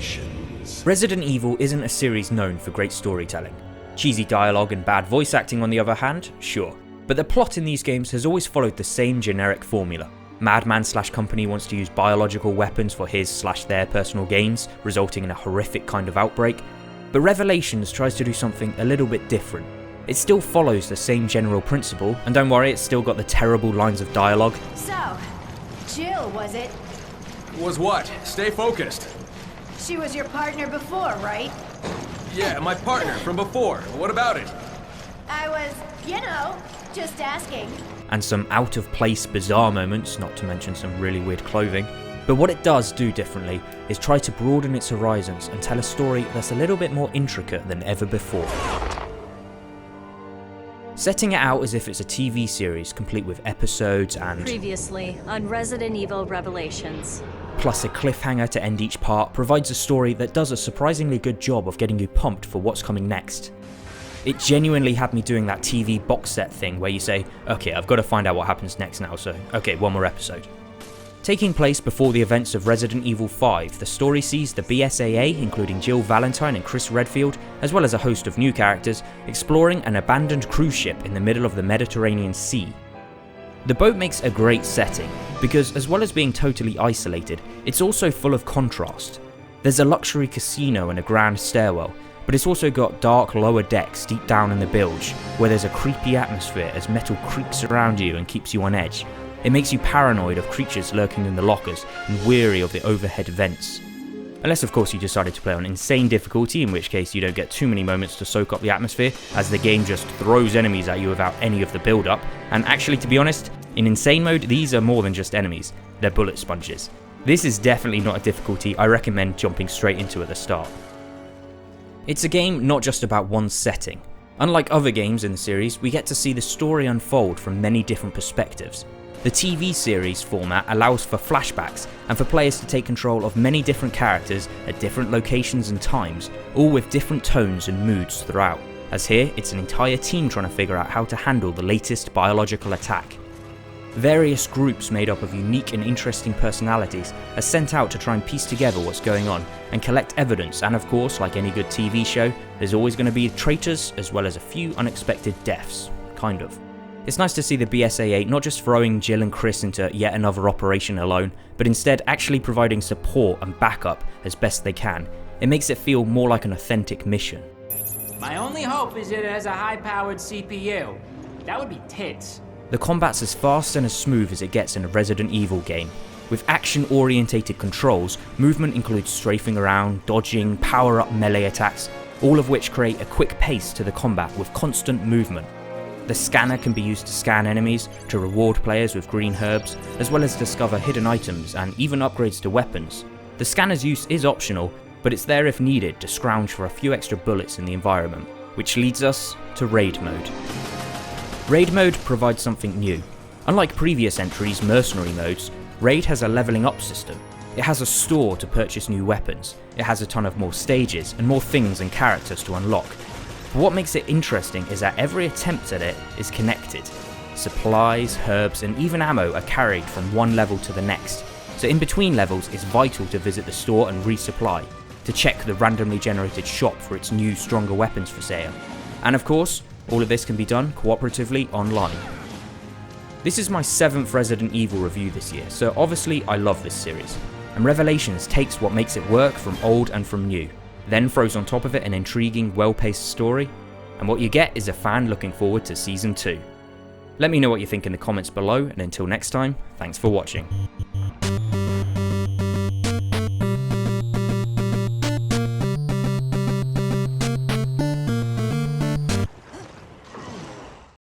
Revelations. Resident Evil isn't a series known for great storytelling. Cheesy dialogue and bad voice acting on the other hand, sure. But the plot in these games has always followed the same generic formula. Madman/company wants to use biological weapons for his/their personal gains, resulting in a horrific kind of outbreak. But Revelations tries to do something a little bit different. It still follows the same general principle, and don't worry, it's still got the terrible lines of dialogue. So, Jill, was it? Was what? Stay focused. She was your partner before, right? Yeah, my partner from before. What about it? I was, just asking. And some out-of-place bizarre moments, not to mention some really weird clothing. But what it does do differently is try to broaden its horizons and tell a story that's a little bit more intricate than ever before. Setting it out as if it's a TV series complete with episodes and previously on Resident Evil Revelations, plus a cliffhanger to end each part provides a story that does a surprisingly good job of getting you pumped for what's coming next. It genuinely had me doing that TV box set thing where you say, okay, I've got to find out what happens next now, so okay, one more episode. Taking place before the events of Resident Evil 5, the story sees the BSAA, including Jill Valentine and Chris Redfield, as well as a host of new characters, exploring an abandoned cruise ship in the middle of the Mediterranean Sea. The boat makes a great setting, because as well as being totally isolated, it's also full of contrast. There's a luxury casino and a grand stairwell, but it's also got dark lower decks deep down in the bilge, where there's a creepy atmosphere as metal creaks around you and keeps you on edge. It makes you paranoid of creatures lurking in the lockers and weary of the overhead vents. Unless of course you decided to play on insane difficulty, in which case you don't get too many moments to soak up the atmosphere, as the game just throws enemies at you without any of the build up. And actually, to be honest, in insane mode these are more than just enemies, they're bullet sponges. This is definitely not a difficulty I recommend jumping straight into at the start. It's a game not just about one setting. Unlike other games in the series, we get to see the story unfold from many different perspectives. The TV series format allows for flashbacks and for players to take control of many different characters at different locations and times, all with different tones and moods throughout, as here it's an entire team trying to figure out how to handle the latest biological attack. Various groups made up of unique and interesting personalities are sent out to try and piece together what's going on and collect evidence, and of course, like any good TV show, there's always going to be traitors as well as a few unexpected deaths, kind of. It's nice to see the BSAA not just throwing Jill and Chris into yet another operation alone, but instead actually providing support and backup as best they can. It makes it feel more like an authentic mission. My only hope is it has a high-powered CPU. That would be tits. The combat's as fast and as smooth as it gets in a Resident Evil game. With action-orientated controls, movement includes strafing around, dodging, power-up melee attacks, all of which create a quick pace to the combat with constant movement. The scanner can be used to scan enemies, to reward players with green herbs, as well as discover hidden items and even upgrades to weapons. The scanner's use is optional, but it's there if needed to scrounge for a few extra bullets in the environment, which leads us to Raid Mode. Raid Mode provides something new. Unlike previous entries' mercenary modes, Raid has a leveling up system. It has a store to purchase new weapons, it has a ton of more stages and more things and characters to unlock. But what makes it interesting is that every attempt at it is connected. Supplies, herbs, and even ammo are carried from one level to the next, so in between levels it's vital to visit the store and resupply, to check the randomly generated shop for its new stronger weapons for sale. And of course, all of this can be done cooperatively online. This is my 7th Resident Evil review this year, so obviously I love this series, and Revelations takes what makes it work from old and from new, then throws on top of it an intriguing, well-paced story, and what you get is a fan looking forward to Season 2. Let me know what you think in the comments below, and until next time, thanks for watching.